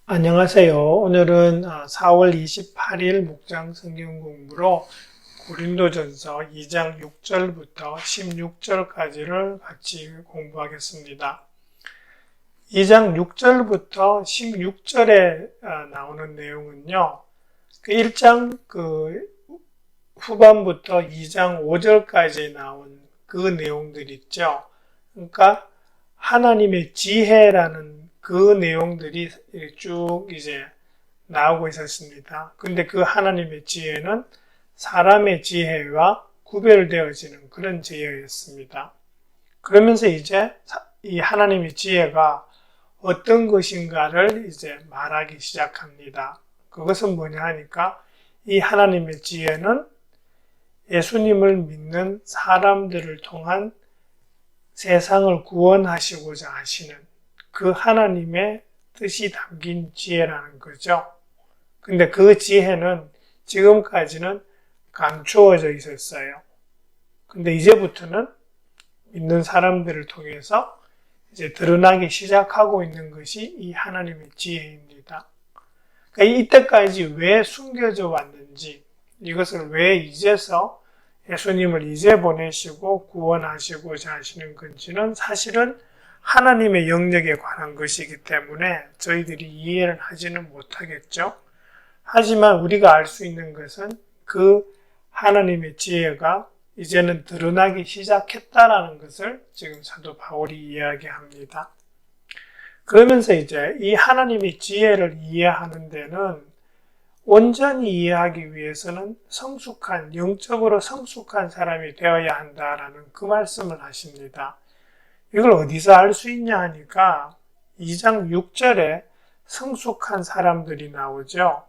안녕하세요. 오늘은 4월 28일 목장 성경 공부로 고린도전서 2장 6절부터 16절까지를 같이 공부하겠습니다. 2장 6절부터 16절에 나오는 내용은요. 그 1장 후반부터 2장 5절까지 나온 그 내용들 있죠. 그러니까 하나님의 지혜라는 그 내용들이 쭉 이제 나오고 있었습니다. 근데 그 하나님의 지혜는 사람의 지혜와 구별되어지는 그런 지혜였습니다. 그러면서 이제 이 하나님의 지혜가 어떤 것인가를 이제 말하기 시작합니다. 그것은 뭐냐 하니까 이 하나님의 지혜는 예수님을 믿는 사람들을 통한 세상을 구원하시고자 하시는 그 하나님의 뜻이 담긴 지혜라는 거죠. 근데 그 지혜는 지금까지는 감추어져 있었어요. 근데 이제부터는 믿는 사람들을 통해서 이제 드러나기 시작하고 있는 것이 이 하나님의 지혜입니다. 그러니까 이때까지 왜 숨겨져 왔는지, 이것을 왜 이제서 예수님을 이제 보내시고 구원하시고자 하시는 건지는 사실은 하나님의 영역에 관한 것이기 때문에 저희들이 이해를 하지는 못하겠죠. 하지만 우리가 알 수 있는 것은 그 하나님의 지혜가 이제는 드러나기 시작했다라는 것을 지금 사도 바울이 이야기합니다. 그러면서 이제 이 하나님의 지혜를 이해하는 데는 온전히 이해하기 위해서는 영적으로 성숙한 사람이 되어야 한다라는 그 말씀을 하십니다. 이걸 어디서 알 수 있냐 하니까 2장 6절에 성숙한 사람들이 나오죠.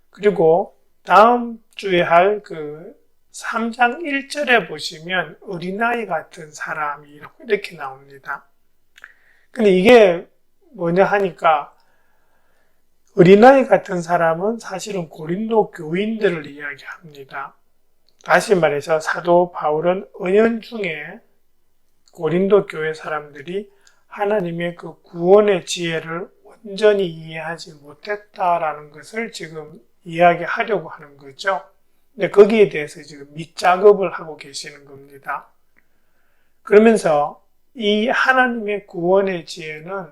그리고 다음 주에 할 3장 1절에 보시면 어린아이 같은 사람이 이렇게 나옵니다. 근데 이게 뭐냐 하니까 어린아이 같은 사람은 사실은 고린도 교인들을 이야기합니다. 다시 말해서 사도 바울은 은연중에 고린도 교회 사람들이 하나님의 그 구원의 지혜를 온전히 이해하지 못했다라는 것을 지금 이야기하려고 하는 거죠. 근데 거기에 대해서 지금 밑작업을 하고 계시는 겁니다. 그러면서 이 하나님의 구원의 지혜는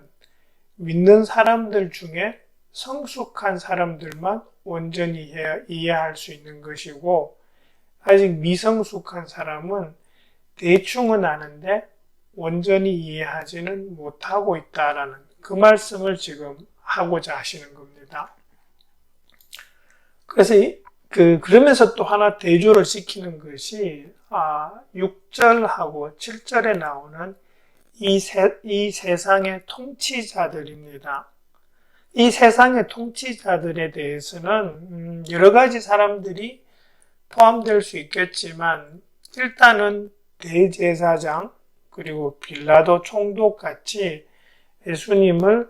믿는 사람들 중에 성숙한 사람들만 온전히 이해할 수 있는 것이고, 아직 미성숙한 사람은 대충은 아는데 온전히 이해하지는 못하고 있다라는 그 말씀을 지금 하고자 하시는 겁니다. 그래서 그러면서 또 하나 대조를 시키는 것이 6절하고 7절에 나오는 이 세상의 통치자들입니다. 이 세상의 통치자들에 대해서는 여러 가지 사람들이 포함될 수 있겠지만 일단은 대제사장 그리고 빌라도 총독 같이 예수님을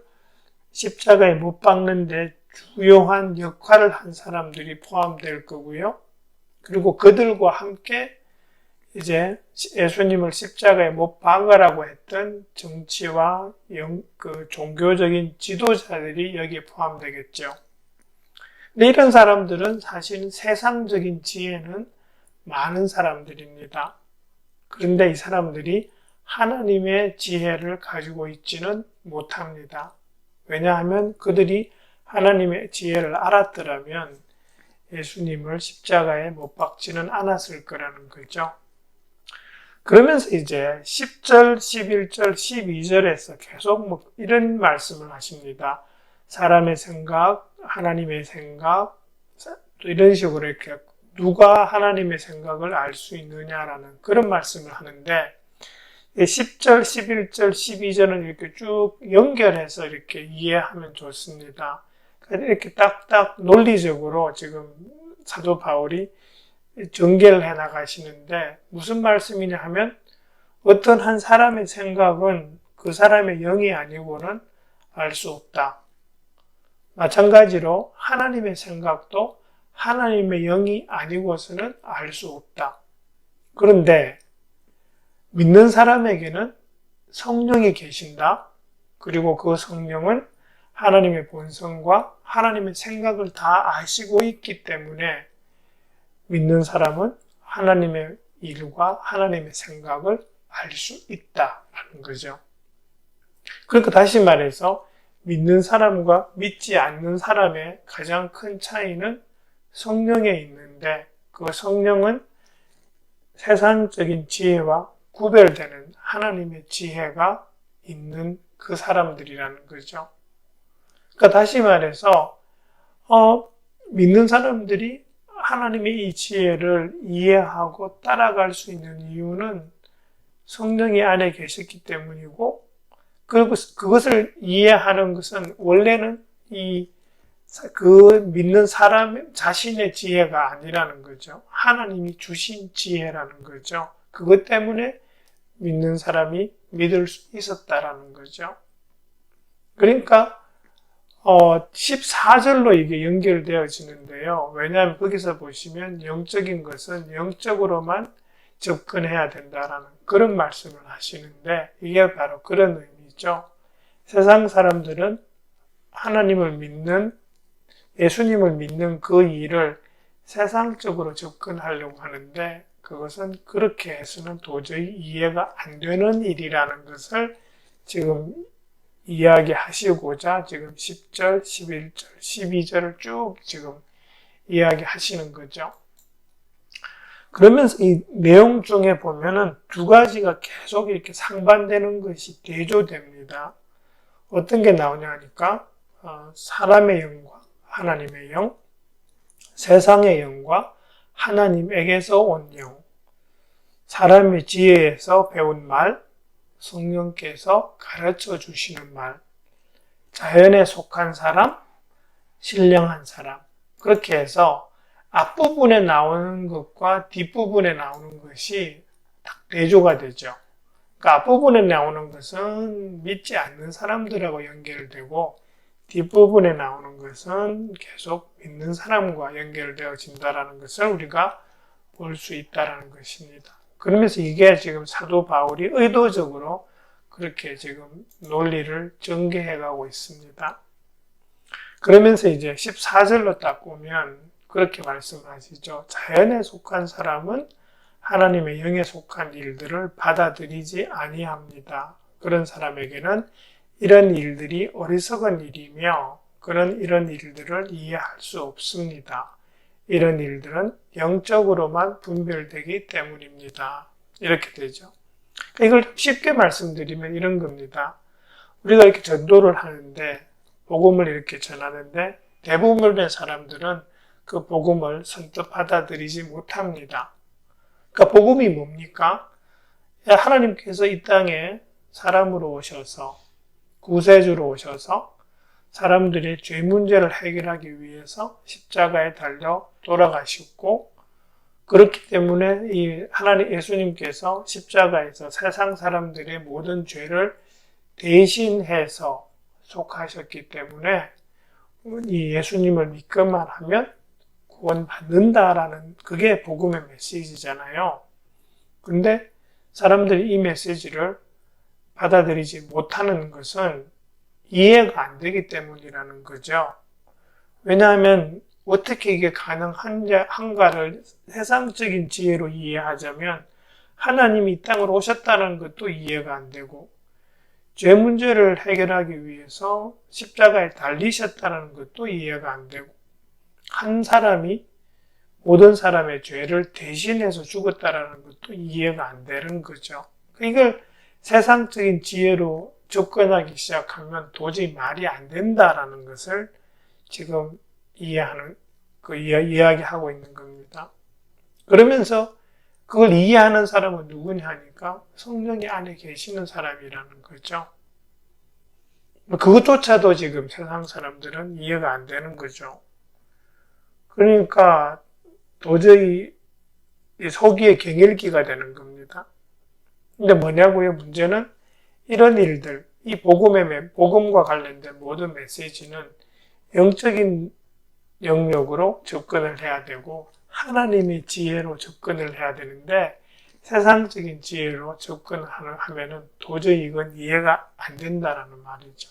십자가에 못 박는데 주요한 역할을 한 사람들이 포함될 거고요. 그리고 그들과 함께 이제 예수님을 십자가에 못 박으라고 했던 정치와 종교적인 지도자들이 여기에 포함되겠죠. 근데 이런 사람들은 사실 세상적인 지혜는 많은 사람들입니다. 그런데 이 사람들이 하나님의 지혜를 가지고 있지는 못합니다. 왜냐하면 그들이 하나님의 지혜를 알았더라면 예수님을 십자가에 못 박지는 않았을 거라는 거죠. 그러면서 이제 10절, 11절, 12절에서 계속 이런 말씀을 하십니다. 사람의 생각, 하나님의 생각, 또 이런 식으로 이렇게 누가 하나님의 생각을 알 수 있느냐라는 그런 말씀을 하는데 10절, 11절, 12절은 이렇게 쭉 연결해서 이렇게 이해하면 좋습니다. 이렇게 딱딱 논리적으로 지금 사도 바울이 전개를 해 나가시는데 무슨 말씀이냐 하면 어떤 한 사람의 생각은 그 사람의 영이 아니고는 알 수 없다. 마찬가지로 하나님의 생각도 하나님의 영이 아니고서는 알 수 없다. 그런데 믿는 사람에게는 성령이 계신다. 그리고 그 성령은 하나님의 본성과 하나님의 생각을 다 아시고 있기 때문에 믿는 사람은 하나님의 일과 하나님의 생각을 알 수 있다라는 거죠. 그러니까 다시 말해서 믿는 사람과 믿지 않는 사람의 가장 큰 차이는 성령에 있는데, 그 성령은 세상적인 지혜와 구별되는 하나님의 지혜가 있는 그 사람들이라는 거죠. 그러니까 다시 말해서 믿는 사람들이 하나님의 이 지혜를 이해하고 따라갈 수 있는 이유는 성령이 안에 계셨기 때문이고, 그리고 그것을 이해하는 것은 원래는 그 믿는 사람 자신의 지혜가 아니라는 거죠. 하나님이 주신 지혜라는 거죠. 그것 때문에 믿는 사람이 믿을 수 있었다라는 거죠. 그러니까 14절로 이게 연결되어지는데요. 왜냐하면 거기서 보시면 영적인 것은 영적으로만 접근해야 된다라는 그런 말씀을 하시는데, 이게 바로 그런 의미죠. 세상 사람들은 하나님을 믿는, 예수님을 믿는 그 일을 세상적으로 접근하려고 하는데, 그것은 그렇게 해서는 도저히 이해가 안 되는 일이라는 것을 지금 이야기하시고자 지금 10절, 11절, 12절을 쭉 지금 이야기하시는 거죠. 그러면서 이 내용 중에 보면은 두 가지가 계속 이렇게 상반되는 것이 대조됩니다. 어떤 게 나오냐 하니까 사람의 영과 하나님의 영, 세상의 영과 하나님에게서 온 영, 사람의 지혜에서 배운 말, 성령께서 가르쳐 주시는 말, 자연에 속한 사람, 신령한 사람, 그렇게 해서 앞부분에 나오는 것과 뒷부분에 나오는 것이 딱 대조가 되죠. 그러니까 앞부분에 나오는 것은 믿지 않는 사람들하고 연결되고, 뒷부분에 나오는 것은 계속 믿는 사람과 연결되어진다는 것을 우리가 볼 수 있다는 것입니다. 그러면서 이게 지금 사도 바울이 의도적으로 그렇게 지금 논리를 전개해가고 있습니다. 그러면서 이제 14절로 딱 보면 그렇게 말씀하시죠. 자연에 속한 사람은 하나님의 영에 속한 일들을 받아들이지 아니합니다. 그런 사람에게는 이런 일들이 어리석은 일이며 그런 이런 일들을 이해할 수 없습니다. 이런 일들은 영적으로만 분별되기 때문입니다. 이렇게 되죠. 이걸 쉽게 말씀드리면 이런 겁니다. 우리가 이렇게 전도를 하는데, 복음을 이렇게 전하는데 대부분의 사람들은 그 복음을 선뜻 받아들이지 못합니다. 그러니까 복음이 뭡니까? 하나님께서 이 땅에 사람으로 오셔서, 구세주로 오셔서 사람들의 죄 문제를 해결하기 위해서 십자가에 달려 돌아가셨고, 그렇기 때문에 이 하나님 예수님께서 십자가에서 세상 사람들의 모든 죄를 대신해서 속하셨기 때문에 이 예수님을 믿기만 하면 구원받는다라는 그게 복음의 메시지잖아요. 근데 사람들이 이 메시지를 받아들이지 못하는 것은 이해가 안 되기 때문이라는 거죠. 왜냐하면 어떻게 이게 가능한가를 세상적인 지혜로 이해하자면 하나님이 이 땅으로 오셨다는 것도 이해가 안 되고, 죄 문제를 해결하기 위해서 십자가에 달리셨다는 것도 이해가 안 되고, 한 사람이 모든 사람의 죄를 대신해서 죽었다는 것도 이해가 안 되는 거죠. 이걸 세상적인 지혜로 접근하기 시작하면 도저히 말이 안 된다라는 것을 지금 이야기하고 있는 겁니다. 그러면서 그걸 이해하는 사람은 누구냐 하니까 성령이 안에 계시는 사람이라는 거죠. 그것조차도 지금 세상 사람들은 이해가 안 되는 거죠. 그러니까 도저히 속이에 경일기가 되는 겁니다. 근데 뭐냐고요? 문제는 이런 일들, 이 복음과 관련된 모든 메시지는 영적인 영역으로 접근을 해야 되고 하나님의 지혜로 접근을 해야 되는데, 세상적인 지혜로 접근하면은 도저히 이건 이해가 안 된다라는 말이죠.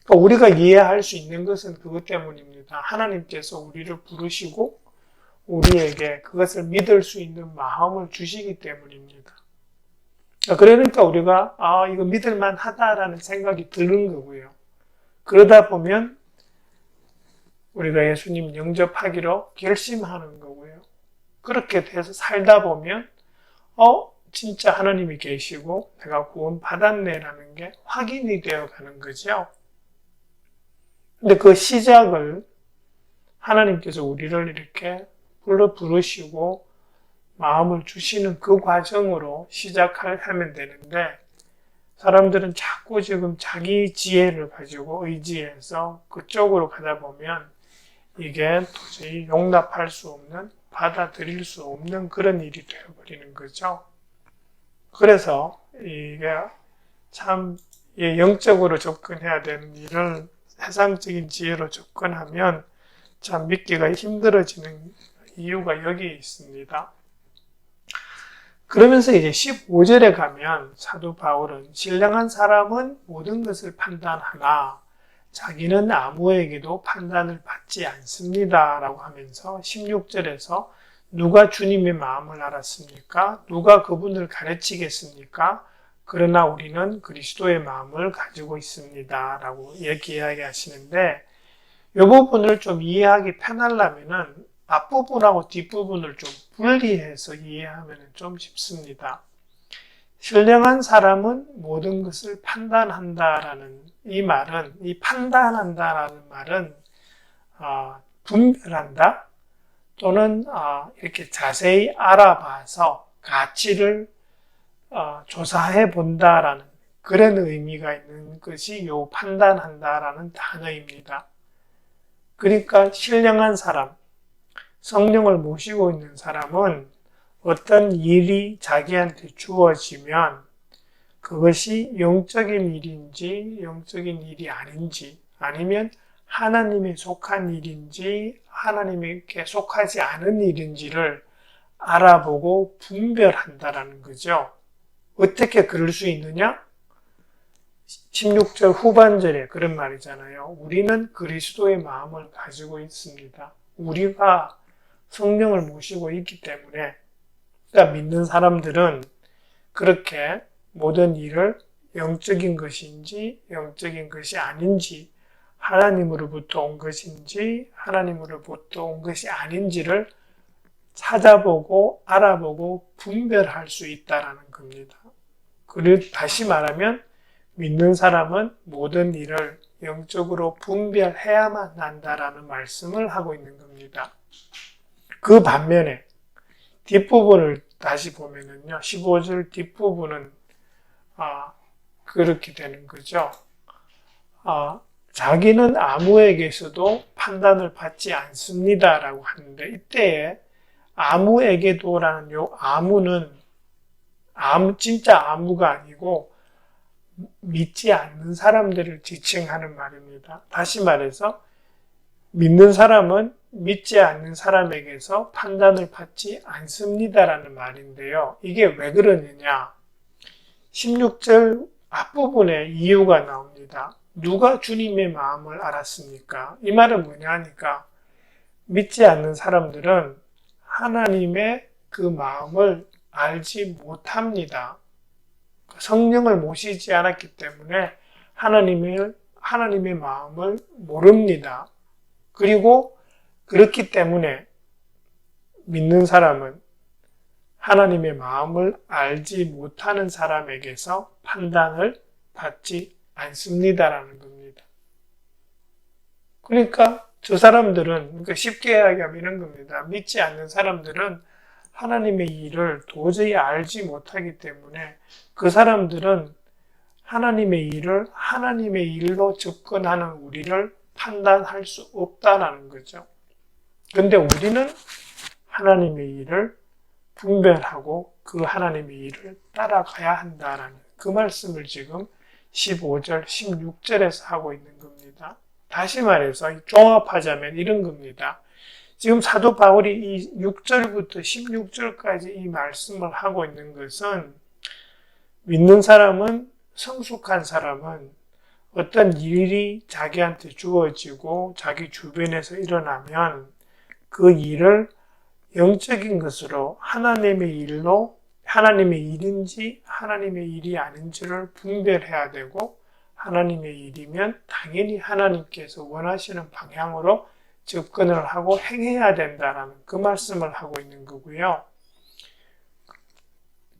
그러니까 우리가 이해할 수 있는 것은 그것 때문입니다. 하나님께서 우리를 부르시고 우리에게 그것을 믿을 수 있는 마음을 주시기 때문입니다. 그러니까 우리가 이거 믿을만 하다라는 생각이 드는 거고요. 그러다 보면 우리가 예수님 영접하기로 결심하는 거고요. 그렇게 돼서 살다 보면 진짜 하나님이 계시고 내가 구원 받았네라는 게 확인이 되어 가는 거죠. 근데 그 시작을 하나님께서 우리를 이렇게 부르시고 마음을 주시는 그 과정으로 시작하면 되는데, 사람들은 자꾸 지금 자기 지혜를 가지고 의지해서 그쪽으로 가다 보면 이게 도저히 용납할 수 없는, 받아들일 수 없는 그런 일이 되어버리는 거죠. 그래서 이게 참 영적으로 접근해야 되는 일을 세상적인 지혜로 접근하면 참 믿기가 힘들어지는 이유가 여기에 있습니다. 그러면서 이제 15절에 가면 사도 바울은 신령한 사람은 모든 것을 판단하나 자기는 아무에게도 판단을 받지 않습니다 라고 하면서 16절에서 누가 주님의 마음을 알았습니까? 누가 그분을 가르치겠습니까? 그러나 우리는 그리스도의 마음을 가지고 있습니다 라고 이야기하시는데, 이 부분을 좀 이해하기 편하려면은 앞부분하고 뒷부분을 좀 분리해서 이해하면 좀 쉽습니다. 신령한 사람은 모든 것을 판단한다라는 이 말은, 이 판단한다라는 말은 분별한다 또는 이렇게 자세히 알아봐서 가치를 조사해 본다라는 그런 의미가 있는 것이 요 판단한다라는 단어입니다. 그러니까 신령한 사람, 성령을 모시고 있는 사람은 어떤 일이 자기한테 주어지면 그것이 영적인 일인지 영적인 일이 아닌지, 아니면 하나님에 속한 일인지 하나님께 속하지 않은 일인지를 알아보고 분별한다라는 거죠. 어떻게 그럴 수 있느냐? 16절 후반절에 그런 말이잖아요. 우리는 그리스도의 마음을 가지고 있습니다. 우리가 성령을 모시고 있기 때문에, 그러니까 믿는 사람들은 그렇게 모든 일을 영적인 것인지 영적인 것이 아닌지, 하나님으로부터 온 것인지 하나님으로부터 온 것이 아닌지를 찾아보고 알아보고 분별할 수 있다는 겁니다. 그리고 다시 말하면 믿는 사람은 모든 일을 영적으로 분별해야만 한다라는 말씀을 하고 있는 겁니다. 그 반면에 뒷부분을 다시 보면은요, 15절 뒷부분은 그렇게 되는 거죠. 자기는 아무에게서도 판단을 받지 않습니다라고 하는데, 이때에 아무에게도라는 요 아무는 진짜 아무가 아니고 믿지 않는 사람들을 지칭하는 말입니다. 다시 말해서 믿는 사람은 믿지 않는 사람에게서 판단을 받지 않습니다라는 말인데요. 이게 왜 그러느냐? 16절 앞부분에 이유가 나옵니다. 누가 주님의 마음을 알았습니까? 이 말은 뭐냐 하니까, 믿지 않는 사람들은 하나님의 그 마음을 알지 못합니다. 성령을 모시지 않았기 때문에 하나님의 마음을 모릅니다. 그리고 그렇기 때문에 믿는 사람은 하나님의 마음을 알지 못하는 사람에게서 판단을 받지 않습니다라는 겁니다. 그러니까 저 사람들은, 쉽게 이야기하면 이런 겁니다. 믿지 않는 사람들은 하나님의 일을 도저히 알지 못하기 때문에 그 사람들은 하나님의 일을 하나님의 일로 접근하는 우리를 판단할 수 없다는 거죠. 근데 우리는 하나님의 일을 분별하고 그 하나님의 일을 따라가야 한다라는 그 말씀을 지금 15절, 16절에서 하고 있는 겁니다. 다시 말해서 종합하자면 이런 겁니다. 지금 사도 바울이 이 6절부터 16절까지 이 말씀을 하고 있는 것은, 믿는 사람은, 성숙한 사람은 어떤 일이 자기한테 주어지고 자기 주변에서 일어나면 그 일을 영적인 것으로 하나님의 일로 하나님의 일인지 하나님의 일이 아닌지를 분별해야 되고 하나님의 일이면 당연히 하나님께서 원하시는 방향으로 접근을 하고 행해야 된다는 그 말씀을 하고 있는 거고요.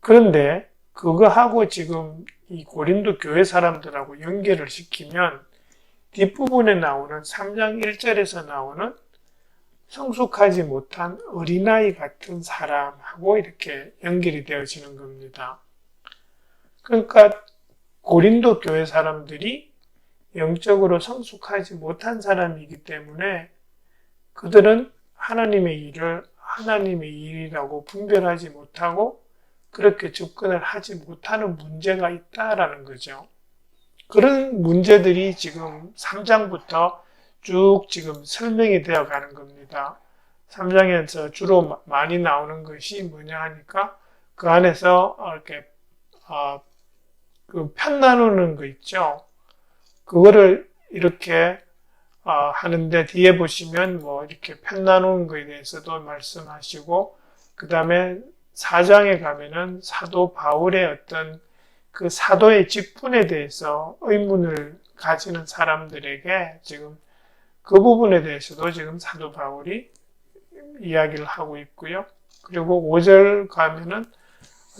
그런데 그거하고 지금 이 고린도 교회 사람들하고 연결을 시키면 뒷부분에 나오는 3장 1절에서 나오는 성숙하지 못한 어린아이 같은 사람하고 이렇게 연결이 되어지는 겁니다. 그러니까 고린도 교회 사람들이 영적으로 성숙하지 못한 사람이기 때문에 그들은 하나님의 일을 하나님의 일이라고 분별하지 못하고 그렇게 접근을 하지 못하는 문제가 있다라는 거죠. 그런 문제들이 지금 3장부터 쭉 지금 설명이 되어 가는 겁니다. 3장에서 주로 많이 나오는 것이 뭐냐 하니까 그 안에서 이렇게 그 편 나누는 거 있죠. 그거를 이렇게 하는데 뒤에 보시면 뭐 이렇게 편 나누는 거에 대해서도 말씀하시고 그 다음에 4장에 가면은 사도 바울의 어떤 그 사도의 직분에 대해서 의문을 가지는 사람들에게 지금 그 부분에 대해서도 지금 사도 바울이 이야기를 하고 있고요. 그리고 5절 가면은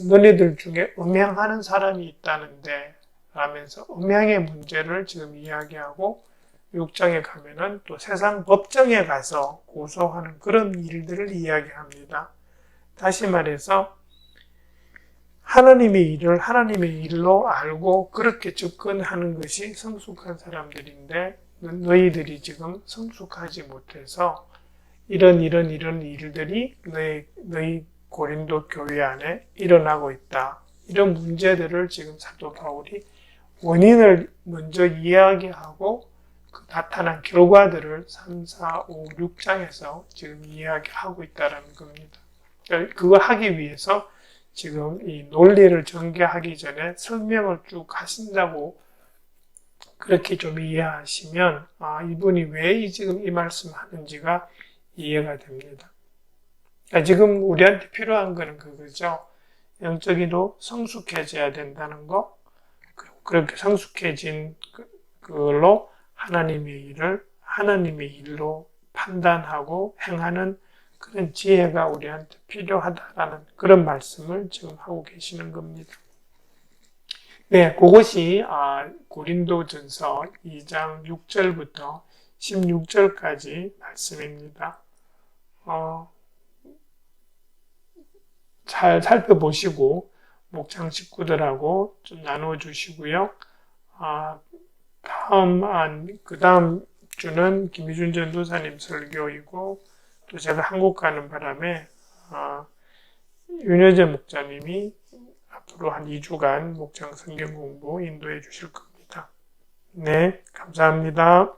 너희들 중에 음행하는 사람이 있다는데 라면서 음행의 문제를 지금 이야기하고 6장에 가면은 또 세상 법정에 가서 고소하는 그런 일들을 이야기합니다. 다시 말해서 하나님의 일을 하나님의 일로 알고 그렇게 접근하는 것이 성숙한 사람들인데 너희들이 지금 성숙하지 못해서 이런 일들이 너희 고린도 교회 안에 일어나고 있다. 이런 문제들을 지금 사도 바울이 원인을 먼저 이야기하고 그 나타난 결과들을 3, 4, 5, 6장에서 지금 이야기하고 있다는 겁니다. 그거 하기 위해서 지금 이 논리를 전개하기 전에 설명을 쭉 하신다고 그렇게 좀 이해하시면 이분이 왜 지금 이 말씀 하는지가 이해가 됩니다. 그러니까 지금 우리한테 필요한 거는 그거죠. 영적으로 성숙해져야 된다는 거. 그렇게 성숙해진 그걸로 하나님의 일을 하나님의 일로 판단하고 행하는 그런 지혜가 우리한테 필요하다라는 그런 말씀을 지금 하고 계시는 겁니다. 네, 그것이 고린도전서 2장 6절부터 16절까지 말씀입니다. 잘 살펴보시고 목장 식구들하고 좀 나누어 주시고요. 그 다음 주는 김희준 전도사님 설교이고 또 제가 한국 가는 바람에 윤여재 목자님이 앞으로 한 2주간 목장 성경 공부 인도해 주실 겁니다. 네, 감사합니다.